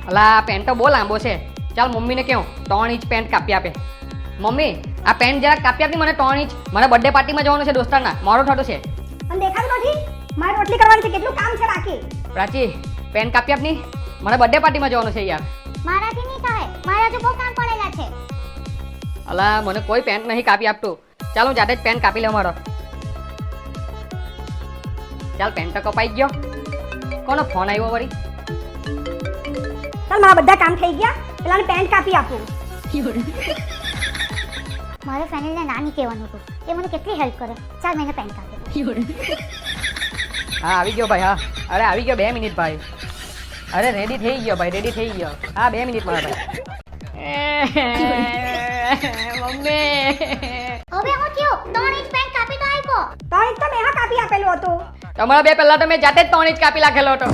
અલા પેન્ટ તો બહુ લાંબો છે. ચાલ મમ્મીને કહું 3 ઇંચ પેન્ટ કાપી આપે. મમ્મી આ પેન્ટ જરાક કાપી આપની મને 3 ઇંચ. મને બર્થડે પાર્ટીમાં જવાનું છે દોસ્તારના. મારો ઠાડો છે. અને દેખાતું નથી મારે રોટલી કરવાની છે કેટલું કામ છે બાકી. પ્રાચી પેન્ટ કાપી આપની. મને બર્થડે પાર્ટીમાં જવાનું છે યાર. મારાથી નહીં થાય, મારા તો બહુ કામ પડેલા છે. અલા મને કોઈ પેન્ટ નહીં કાપી આપતું. ચાલ હું જાતે જ પેન્ટ કાપી લઉં મારો. ચાલ પેન્ટ તો કપાઈ ગયો. કોનો ફોન આવ્યો વળી? ચાલ મારા બધા કામ થઈ ગયા પેલાને પેન્ટ કાપી આપું. મારે ફેનિલને ના નહીં કહેવાનું હતું, એ મને કેટલી હેલ્પ કરે. ચાલ મેં એને પેન્ટ કાપી દઉં. હા આવી ગયો ભાઈ. હા અરે આવી ગયો 2 મિનિટ ભાઈ. અરે રેડી થઈ ગયો ભાઈ, રેડી થઈ ગયો. હા 2 મિનિટ મારા ભાઈ. મમ્મી હવે હું થયો 3 ઇંચ પેન્ટ કાપી તો આપ્યો. તો એક તો મેં કાપી આપેલું હતું. તમારા બે પહેલા તો મેં જાતે જ 3 ઇંચ કાપી નાખેલો હતો.